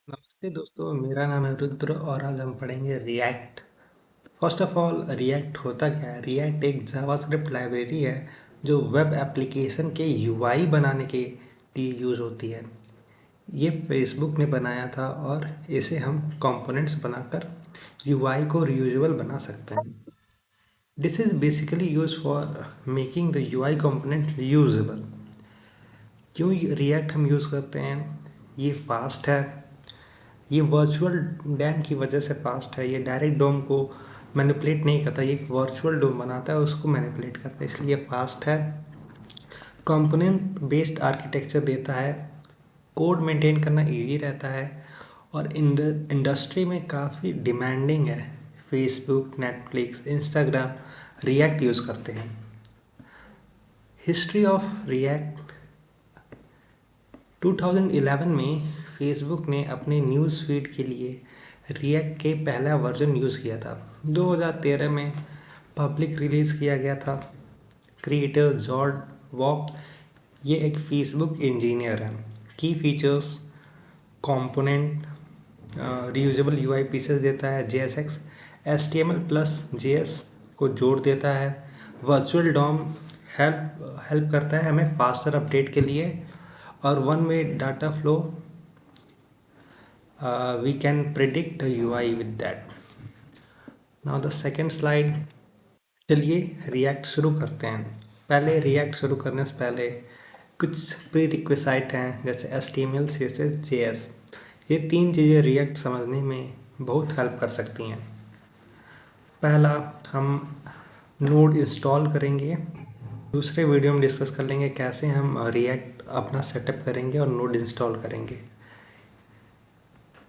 नमस्ते दोस्तों, मेरा नाम है रुद्र और आज हम पढ़ेंगे react. First of all, react होता क्या है? रिएक्ट एक जावास्क्रिप्ट लाइब्रेरी है जो वेब एप्लीकेशन के यूआई बनाने के लिए यूज़ होती है। ये फेसबुक ने बनाया था और इसे हम कंपोनेंट्स बनाकर यूआई को रियूजेबल बना सकते हैं। This is basically use for making the UI component usable. क्यों रिएक्ट हम यूज़ करते हैं? ये फास्ट है। ये वर्चुअल डैम की वजह से फास्ट है। ये डायरेक्ट डोम को मैनिपुलेट नहीं करता, ये एक वर्चुअल डोम बनाता है, उसको मैनिपुलेट करता है, इसलिए फास्ट है। कंपोनेंट बेस्ड आर्किटेक्चर देता है। कोड मेंटेन करना इजी रहता है और इंडस्ट्री में काफ़ी डिमांडिंग है। Facebook, Netflix, Instagram react use करते हैं। हिस्ट्री ऑफ रिएक्ट: 2011 में फेसबुक ने अपने न्यूज़ फीड के लिए रिएक्ट के पहला वर्जन यूज़ किया था। 2013 में पब्लिक रिलीज़ किया गया था। क्रिएटर जॉर्ज वॉक, ये एक फेसबुक इंजीनियर है। की features: component reusable UI pieces देता है, JSX HTML प्लस JS को जोड़ देता है। वर्चुअल डॉम हेल्प हेल्प करता है हमें फास्टर अपडेट के लिए। और one way data flow, we can predict the UI with that. Now the second slide. चलिए रिएक्ट शुरू करते हैं। पहले रिएक्ट शुरू करने से पहले कुछ प्री रिक्विसाइट हैं, जैसे HTML, CSS, JS। ये तीन चीज़ें रिएक्ट समझने में बहुत हेल्प कर सकती हैं। पहला, हम नोड इंस्टॉल करेंगे। दूसरे वीडियो में डिस्कस कर लेंगे कैसे हम रिएक्ट अपना सेटअप करेंगे और नोड इंस्टॉल करेंगे।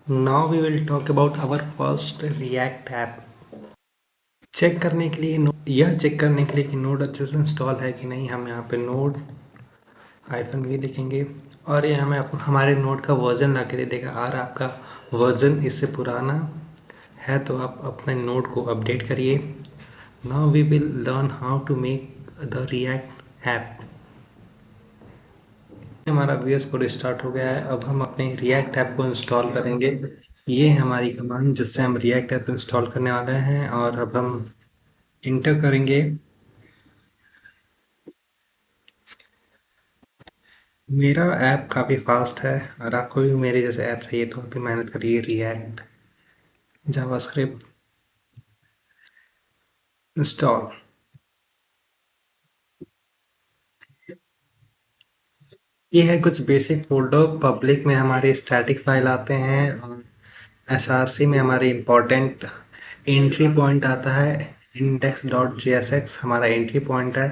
Now we will talk about our first React app. Check करने के लिए यह चेक करने के लिए कि नोड अच्छे से इंस्टॉल है कि नहीं, हम यहाँ पे नोड -v लिखेंगे और ये हमें हमारे नोड का वर्जन ला के दे देगा। अगर आपका वर्जन इससे पुराना है तो आप अपने नोड को अपडेट करिए। Now we will learn how to make the React app. हमारा VS कोड स्टार्ट हो गया है। अब हम अपने रिएक्ट ऐप को इंस्टॉल करेंगे। ये है हमारी कमांड जिससे हम रिएक्ट ऐप इंस्टॉल करने वाले हैं और अब हम इंटर करेंगे। मेरा ऐप काफ़ी फास्ट है। अगर आपको भी मेरे जैसे ऐप चाहिए तो आप भी मेहनत करिए। React JavaScript install. ये है कुछ बेसिक फोल्डर। पब्लिक में हमारे स्टैटिक फाइल आते हैं और SRC में हमारे इम्पोर्टेंट एंट्री पॉइंट आता है। index.jsx हमारा एंट्री पॉइंट है।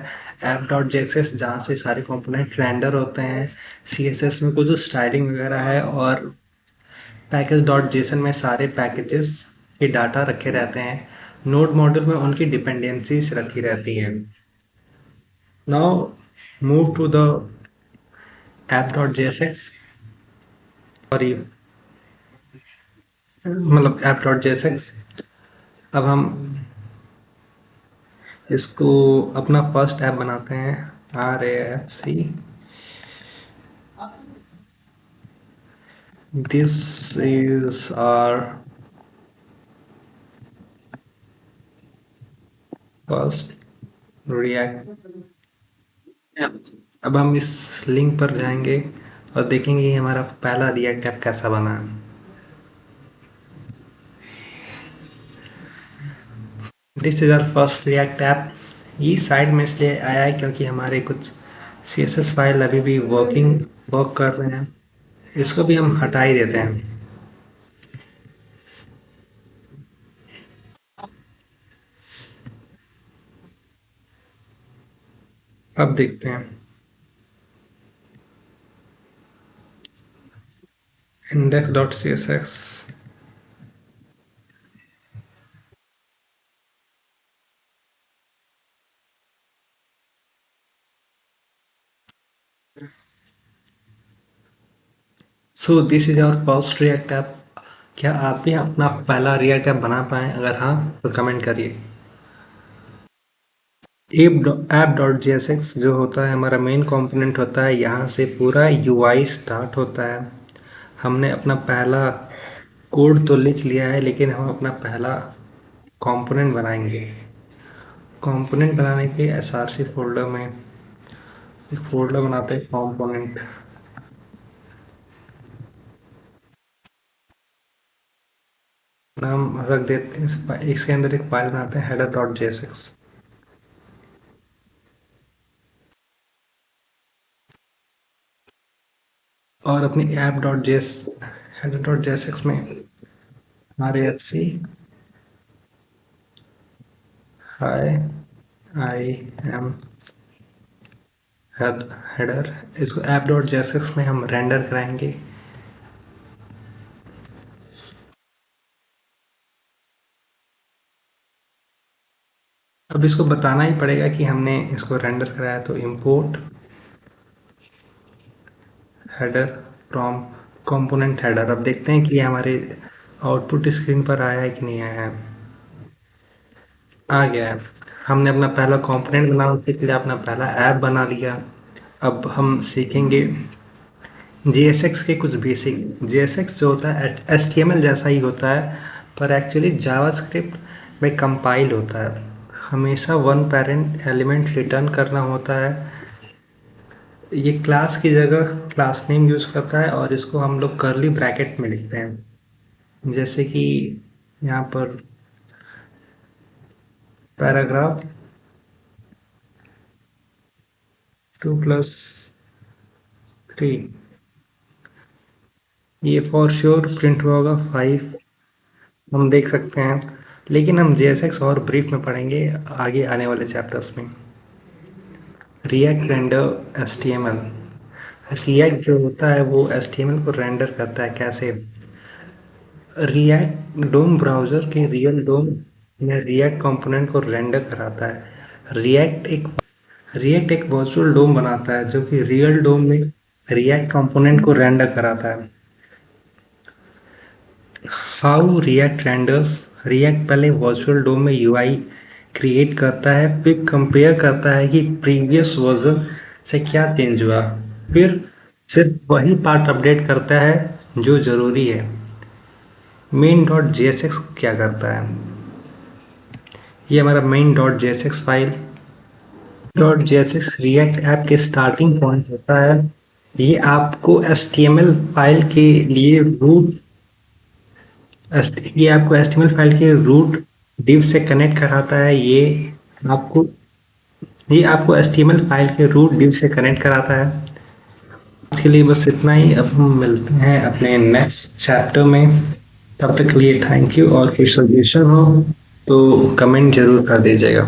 app.jsx जहाँ से सारे कंपोनेंट रेंडर होते हैं। CSS में कुछ स्टाइलिंग वगैरह है और पैकेज.json में सारे पैकेजेस के डाटा रखे रहते हैं। नोड मॉड्यूल में उनकी डिपेंडेंसीज रखी रहती हैं। Now move to the app.jsx और ये मतलब app.jsx। अब हम इसको अपना फर्स्ट ऐप बनाते हैं। RAFC। This is our first React app. अब हम इस लिंक पर जाएंगे और देखेंगे कि हमारा पहला रिएक्ट ऐप कैसा बना है। This is our first React app. ये साइड में इसलिए आया है क्योंकि हमारे कुछ CSS फाइल अभी भी वर्क कर रहे हैं। इसको भी हम हटा ही देते हैं। अब देखते हैं index.csx। So this is our first React app. क्या आप भी अपना पहला रिएक्ट ऐप बना पाएँ? अगर हाँ तो कमेंट करिए। app.jsx जो होता है हमारा मेन कंपोनेंट होता है, यहाँ से पूरा UI स्टार्ट होता है। हमने अपना पहला कोड तो लिख लिया है, लेकिन हम अपना पहला कंपोनेंट बनाएंगे। कंपोनेंट बनाने के src फोल्डर में एक फोल्डर बनाते हैं कंपोनेंट। नाम रख देते हैं इसके अंदर एक फाइल बनाते हैं header.jsx। और अपनी header.jsx में rhc hi I am header, इसको app.jsx में हम रेंडर कराएंगे। अब इसको बताना ही पड़ेगा कि हमने इसको रेंडर कराया, तो import header from component header. अब देखते हैं कि हमारे आउटपुट स्क्रीन पर आया है कि नहीं आया है। आ गया है। हमने अपना पहला कंपोनेंट बनाने के लिए अपना पहला ऐप बना लिया। अब हम सीखेंगे JSX के कुछ बेसिक। JSX जो होता है HTML जैसा ही होता है, पर एक्चुअली जावास्क्रिप्ट में कंपाइल होता है। हमेशा वन पेरेंट एलिमेंट रिटर्न करना होता है। ये क्लास की जगह क्लास नेम यूज करता है, और इसको हम लोग कर्ली ब्रैकेट में लिखते हैं। जैसे कि यहाँ पर पैराग्राफ 2+3, ये फॉर श्योर प्रिंट होगा 5, हम देख सकते हैं। लेकिन हम JSX और ब्रीफ में पढ़ेंगे आगे आने वाले चैप्टर्स में। React render HTML। रिएक्ट जो होता है वो HTML को रेंडर करता है। कैसे? रिएक्ट डोम ब्राउज़र के रियल डोम में रिएक्ट कंपोनेंट को रेंडर कराता है। रिएक्ट एक वर्चुअल डोम बनाता है जो कि रियल डोम में रिएक्ट कंपोनेंट को रेंडर कराता है। How react renders? रिएक्ट पहले वर्चुअल डोम में यूआई क्रिएट करता है, फिर कंपेयर करता है कि प्रीवियस वर्जन से क्या चेंज हुआ, फिर सिर्फ वही पार्ट अपडेट करता है जो ज़रूरी है। main.jsx क्या करता है? ये हमारा main.jsx file .jsx react app के स्टार्टिंग पॉइंट होता है। ये आपको HTML फाइल के लिए div से कनेक्ट कराता है। आपको ये आपको HTML फाइल के रूट div से कनेक्ट कराता है। आज के लिए बस इतना ही। अब हम मिलते हैं अपने नेक्स्ट चैप्टर में। तब तक के लिए थैंक यू, और कोई सजेशन हो तो कमेंट जरूर कर दीजिएगा।